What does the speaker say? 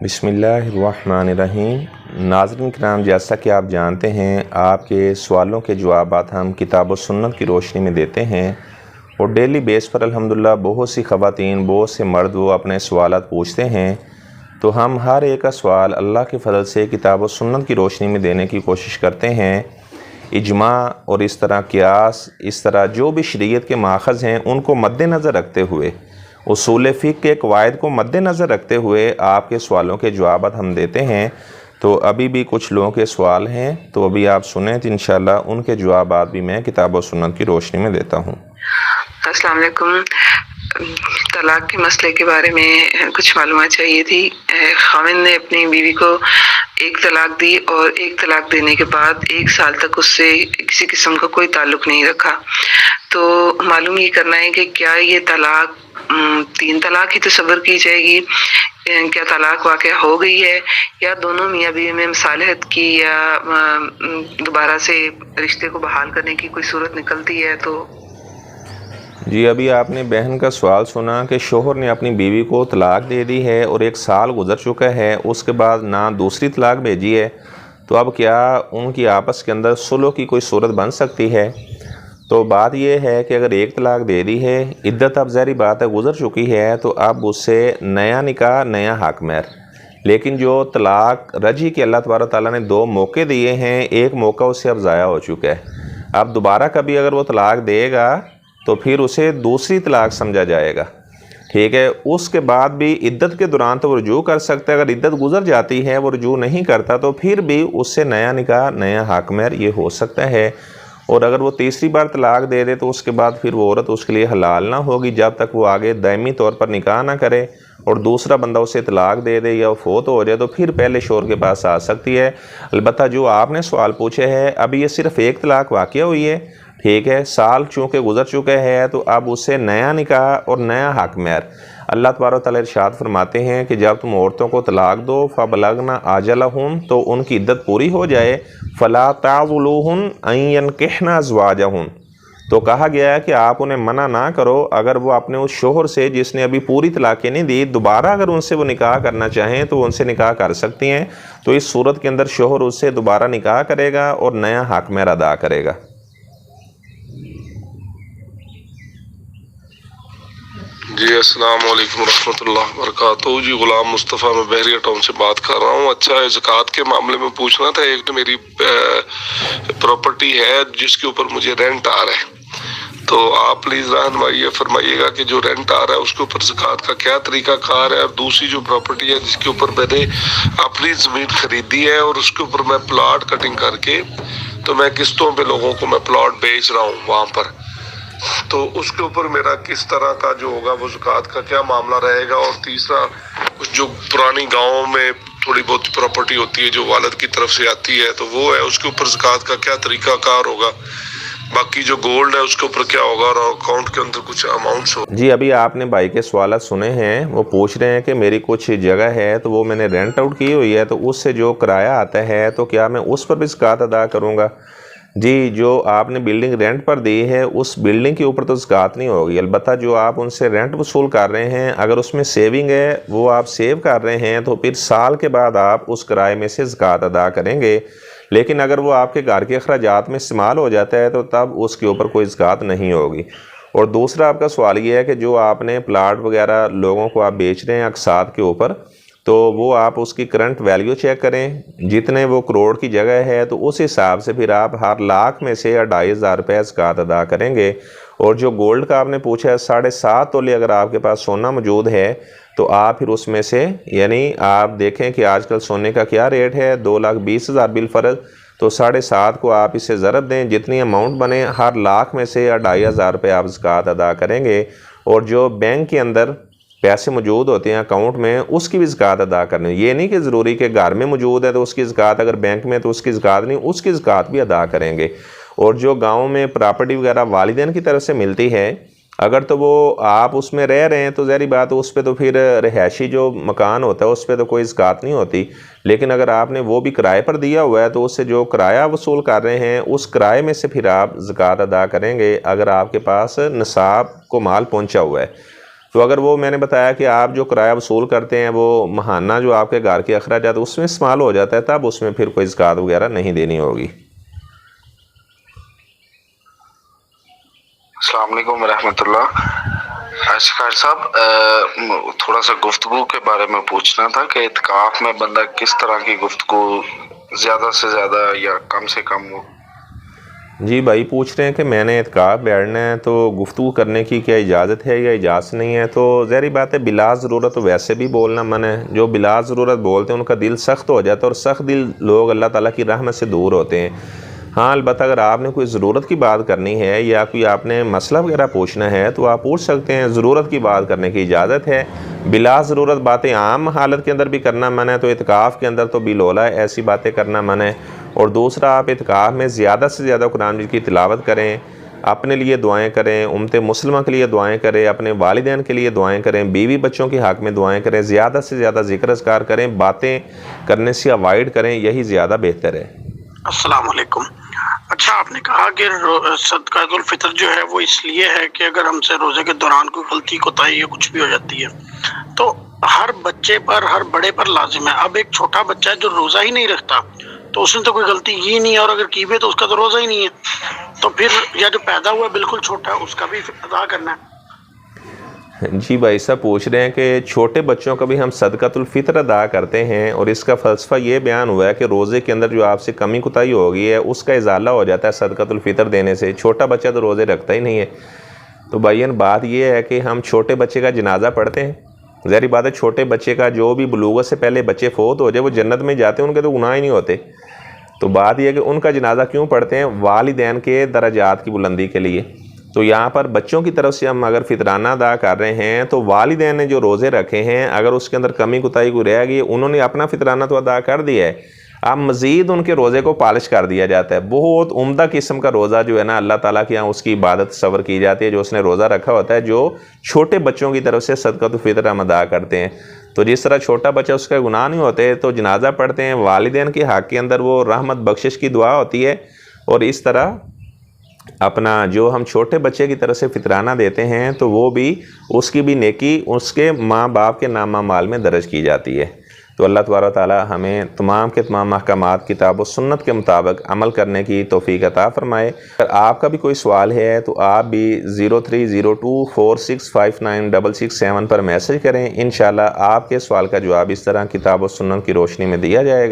بسم اللہ الرحمن الرحیم۔ ناظرین کرام، جیسا کہ آپ جانتے ہیں آپ کے سوالوں کے جوابات ہم کتاب و سنت کی روشنی میں دیتے ہیں، اور ڈیلی بیس پر الحمدللہ بہت سی خواتین، بہت سے مرد وہ اپنے سوالات پوچھتے ہیں، تو ہم ہر ایک کا سوال اللہ کے فضل سے کتاب و سنت کی روشنی میں دینے کی کوشش کرتے ہیں۔ اجماع اور اس طرح قیاس، اس طرح جو بھی شریعت کے ماخذ ہیں ان کو مد نظر رکھتے ہوئے، اصول فقہ کے قواعد کو مد نظر رکھتے ہوئے آپ کے سوالوں کے جوابات ہم دیتے ہیں۔ تو ابھی بھی کچھ لوگوں کے سوال ہیں، تو ابھی آپ سنیں تو انشاءاللہ ان کے جوابات بھی میں کتاب و سنت کی روشنی میں دیتا ہوں۔ السلام علیکم۔ طلاق کے مسئلے کے بارے میں کچھ معلومات چاہیے تھی۔ خاوند نے اپنی بیوی کو ایک طلاق دی اور ایک طلاق دینے کے بعد 1 سال تک اس سے کسی قسم کا کوئی تعلق نہیں رکھا، تو معلوم یہ کرنا ہے کہ کیا یہ طلاق 3 طلاق ہی تصور کی جائے گی، کیا طلاق واقع ہو گئی ہے، یا دونوں میاں بیوی میں مصالحت کی یا دوبارہ سے رشتے کو بحال کرنے کی کوئی صورت نکلتی ہے؟ تو جی، ابھی آپ نے بہن کا سوال سنا کہ شوہر نے اپنی بیوی کو طلاق دے دی ہے اور 1 سال گزر چکا ہے، اس کے بعد نہ دوسری طلاق بھیجی ہے، تو اب کیا ان کی آپس کے اندر صلح کی کوئی صورت بن سکتی ہے؟ تو بات یہ ہے کہ اگر 1 طلاق دے دی ہے، عدت اب ظاہری بات ہے گزر چکی ہے، تو اب اس سے نیا نکاح، نیا حق مہر۔ لیکن جو طلاق رجعی کے اللہ تبارک تعالیٰ نے 2 موقع دیے ہیں، ایک موقع اس سے اب ضائع ہو چکا ہے، اب دوبارہ کبھی اگر وہ طلاق دے گا تو پھر اسے دوسری طلاق سمجھا جائے گا، ٹھیک ہے۔ اس کے بعد بھی عدت کے دوران تو وہ رجوع کر سکتا ہے، اگر عدت گزر جاتی ہے وہ رجوع نہیں کرتا تو پھر بھی اس سے نیا نکاح، نیا حق مہر یہ ہو سکتا ہے۔ اور اگر وہ تیسری بار طلاق دے دے تو اس کے بعد پھر وہ عورت اس کے لیے حلال نہ ہوگی جب تک وہ آگے دائمی طور پر نکاح نہ کرے، اور دوسرا بندہ اسے طلاق دے دے یا وہ فوت ہو جائے تو پھر پہلے شوہر کے پاس آ سکتی ہے۔ البتہ جو آپ نے سوال پوچھے ہے، ابھی یہ صرف 1 طلاق واقع ہوئی ہے، ٹھیک ہے، سال چونکہ گزر چکے ہے، تو اب اس سے نیا نکاح اور نیا حق مہر۔ اللہ تبارک و تعالیٰ ارشاد فرماتے ہیں کہ جب تم عورتوں کو طلاق دو فَبَلَغْنَ أَجَلَهُنَّ، تو ان کی عدت پوری ہو جائے، فَلَا تَعْضُلُوهُنَّ أَن يَنكِحْنَ أَزْوَاجَهُنَّ، تو کہا گیا ہے کہ آپ انہیں منع نہ کرو اگر وہ اپنے اس شوہر سے جس نے ابھی پوری طلاقیں نہیں دی، دوبارہ اگر ان سے وہ نکاح کرنا چاہیں تو وہ ان سے نکاح کر سکتی ہیں۔ تو اس صورت کے اندر شوہر اس سے دوبارہ نکاح کرے گا اور نیا حق مہر ادا کرے گا۔ جی السلام علیکم ورحمۃ اللہ وبرکاتہ۔ جی غلام مصطفیٰ، میں بحریہ ٹاؤن سے بات کر رہا ہوں۔ اچھا، زکوٰۃ کے معاملے میں پوچھنا تھا، ایک تو میری پراپرٹی ہے جس کے اوپر مجھے رینٹ آ رہا ہے، تو آپ پلیز رہنمائی فرمائیے گا کہ جو رینٹ آ رہا ہے اس کے اوپر زکوٰۃ کا کیا طریقہ کار ہے، اور دوسری جو پراپرٹی ہے جس کے اوپر میں نے اپنی زمین خریدی ہے اور اس کے اوپر میں پلاٹ کٹنگ کر کے تو میں قسطوں پہ لوگوں کو میں پلاٹ بیچ رہا ہوں وہاں پر، تو اس کے اوپر میرا کس طرح کا جو ہوگا وہ زکوٰۃ کا کیا معاملہ رہے گا؟ اور تیسرا، کچھ جو پرانی گاؤں میں تھوڑی بہت پراپرٹی ہوتی ہے جو والد کی طرف سے آتی ہے تو وہ ہے، اس کے اوپر زکوٰۃ کا کیا طریقہ کار ہوگا؟ باقی جو گولڈ ہے اس کے اوپر کیا ہوگا، اور اکاؤنٹ کے اندر کچھ اماؤنٹس ہو؟ جی، ابھی آپ نے بھائی کے سوالات سنے ہیں، وہ پوچھ رہے ہیں کہ میری کچھ جگہ ہے تو وہ میں نے رینٹ آؤٹ کی ہوئی ہے، تو اس سے جو کرایہ آتا ہے تو کیا میں اس پر بھی زکوٰۃ ادا کروں گا؟ جی، جو آپ نے بلڈنگ رینٹ پر دی ہے اس بلڈنگ کے اوپر تو زکوٰۃ نہیں ہوگی، البتہ جو آپ ان سے رینٹ وصول کر رہے ہیں اگر اس میں سیونگ ہے، وہ آپ سیو کر رہے ہیں، تو پھر سال کے بعد آپ اس کرائے میں سے زکوٰۃ ادا کریں گے۔ لیکن اگر وہ آپ کے گھر کے اخراجات میں استعمال ہو جاتا ہے تو تب اس کے اوپر کوئی زکوٰۃ نہیں ہوگی۔ اور دوسرا آپ کا سوال یہ ہے کہ جو آپ نے پلاٹ وغیرہ لوگوں کو آپ بیچ رہے ہیں اقساط کے اوپر، تو وہ آپ اس کی کرنٹ ویلیو چیک کریں، جتنے وہ کروڑ کی جگہ ہے تو اس حساب سے پھر آپ ہر لاکھ میں سے 2500 روپے زکوٰۃ ادا کریں گے۔ اور جو گولڈ کا آپ نے پوچھا ہے، 7.5 تولے اگر آپ کے پاس سونا موجود ہے تو آپ پھر اس میں سے، یعنی آپ دیکھیں کہ آج کل سونے کا کیا ریٹ ہے، 2,20,000 بالفرض، تو 7.5 کو آپ اسے ضرب دیں، جتنی اماؤنٹ بنے ہر لاکھ میں سے 2500 روپے آپ زکوٰۃ ادا کریں گے۔ اور جو بینک کے اندر پیسے موجود ہوتے ہیں اکاؤنٹ میں، اس کی بھی زکوٰۃ ادا کرنی، یہ نہیں کہ ضروری کہ گھر میں موجود ہے تو اس کی زکوٰۃ، اگر بینک میں تو اس کی زکوٰۃ نہیں، اس کی زکوٰۃ بھی ادا کریں گے۔ اور جو گاؤں میں پراپرٹی وغیرہ والدین کی طرف سے ملتی ہے، اگر تو وہ آپ اس میں رہ رہے ہیں تو ظاہری بات ہے اس پہ تو پھر رہائشی جو مکان ہوتا ہے اس پہ تو کوئی زکوٰۃ نہیں ہوتی، لیکن اگر آپ نے وہ بھی کرائے پر دیا ہوا ہے تو اس سے جو کرایہ وصول کر رہے ہیں اس کرائے میں سے پھر آپ زکوٰۃ ادا کریں گے، اگر آپ کے پاس نصاب کو مال پہنچا ہوا ہے۔ تو اگر وہ میں نے بتایا کہ آپ جو کرایہ وصول کرتے ہیں وہ ماہانہ جو آپ کے گھر کے اخراجات اس میں استعمال ہو جاتا ہے، تب اس میں پھر کوئی زکوٰۃ وغیرہ نہیں دینی ہوگی۔ السلام علیکم ورحمۃ اللہ۔ اشکار صاحب، تھوڑا سا گفتگو کے بارے میں پوچھنا تھا کہ اعتکاف میں بندہ کس طرح کی گفتگو زیادہ سے زیادہ یا کم سے کم ہو؟ جی بھائی پوچھ رہے ہیں کہ میں نے اعتکاف بیٹھنا ہے تو گفتگو کرنے کی کیا اجازت ہے یا اجازت نہیں ہے؟ تو ظاہری بات ہے بلا ضرورت ویسے بھی بولنا منع ہے۔ جو بلا ضرورت بولتے ہیں ان کا دل سخت ہو جاتا ہے، اور سخت دل لوگ اللہ تعالیٰ کی رحمت سے دور ہوتے ہیں۔ ہاں البتہ اگر آپ نے کوئی ضرورت کی بات کرنی ہے یا کوئی آپ نے مسئلہ وغیرہ پوچھنا ہے تو آپ پوچھ سکتے ہیں، ضرورت کی بات کرنے کی اجازت ہے۔ بلا ضرورت باتیں عام حالت کے اندر بھی کرنا منع ہے، تو اعتکاف کے اندر تو بالولا ہے ایسی باتیں کرنا منع ہے۔ اور دوسرا، آپ اعتکاف میں زیادہ سے زیادہ قرآن مجید کی تلاوت کریں، اپنے لیے دعائیں کریں، امت مسلمہ کے لیے دعائیں کریں، اپنے والدین کے لیے دعائیں کریں، بیوی بچوں کے حق میں دعائیں کریں، زیادہ سے زیادہ ذکر اذکار کریں، باتیں کرنے سے اوائڈ کریں، یہی زیادہ بہتر ہے۔ السلام علیکم۔ اچھا، آپ نے کہا کہ صدقۃ الفطر جو ہے وہ اس لیے ہے کہ اگر ہم سے روزے کے دوران کوئی غلطی کوتاہی یا کچھ بھی ہو جاتی ہے تو ہر بچے پر، ہر بڑے پر لازم ہے۔ اب ایک چھوٹا بچہ ہے جو روزہ ہی نہیں رکھتا تو اس نے تو کوئی غلطی ہی نہیں ہے، اور اگر کی بھی تو اس کا تو روزہ ہی نہیں ہے، تو پھر یا جو پیدا ہوا ہے بالکل چھوٹا ہے اس کا بھی ادا کرنا ہے۔ جی بھائی صاحب پوچھ رہے ہیں کہ چھوٹے بچوں کا بھی ہم صدقۃ الفطر ادا کرتے ہیں، اور اس کا فلسفہ یہ بیان ہوا ہے کہ روزے کے اندر جو آپ سے کمی کوتاہی ہو گئی ہے اس کا ازالہ ہو جاتا ہے صدقۃ الفطر دینے سے۔ چھوٹا بچہ تو روزے رکھتا ہی نہیں ہے۔ تو بھائین بات یہ ہے کہ ہم چھوٹے بچے کا جنازہ پڑھتے ہیں۔ ظاہری بات ہے چھوٹے بچے کا، جو بھی بلوغت سے پہلے بچے فوت ہو جائے وہ جنت میں جاتے ہیں، ان کے تو گناہ ہی نہیں ہوتے۔ تو بات یہ ہے کہ ان کا جنازہ کیوں پڑھتے ہیں؟ والدین کے درجات کی بلندی کے لیے۔ تو یہاں پر بچوں کی طرف سے ہم اگر فطرانہ ادا کر رہے ہیں تو والدین نے جو روزے رکھے ہیں اگر اس کے اندر کمی کوتاہی کوئی رہ گئی، انہوں نے اپنا فطرانہ تو ادا کر دیا ہے، اب مزید ان کے روزے کو پالش کر دیا جاتا ہے۔ بہت عمدہ قسم کا روزہ جو ہے نا اللہ تعالیٰ کے یہاں اس کی عبادت تصور کی جاتی ہے، جو اس نے روزہ رکھا ہوتا ہے، جو چھوٹے بچوں کی طرف سے صدقۃ الفطر ہم ادا کرتے ہیں۔ تو جس طرح چھوٹا بچہ اس کا گناہ نہیں ہوتے تو جنازہ پڑھتے ہیں، والدین کے حق کے اندر وہ رحمت بخشش کی دعا ہوتی ہے، اور اس طرح اپنا جو ہم چھوٹے بچے کی طرف سے فطرانہ دیتے ہیں تو وہ بھی اس کی بھی نیکی اس کے ماں باپ کے نامہ مال میں درج کی جاتی ہے۔ تو اللہ تبارک و تعالی ہمیں تمام کے تمام احکامات کتاب و سنت کے مطابق عمل کرنے کی توفیق عطا فرمائے۔ اگر آپ کا بھی کوئی سوال ہے تو آپ بھی 030246596667 پر میسج کریں، انشاءاللہ آپ کے سوال کا جواب اس طرح کتاب و سنت کی روشنی میں دیا جائے گا۔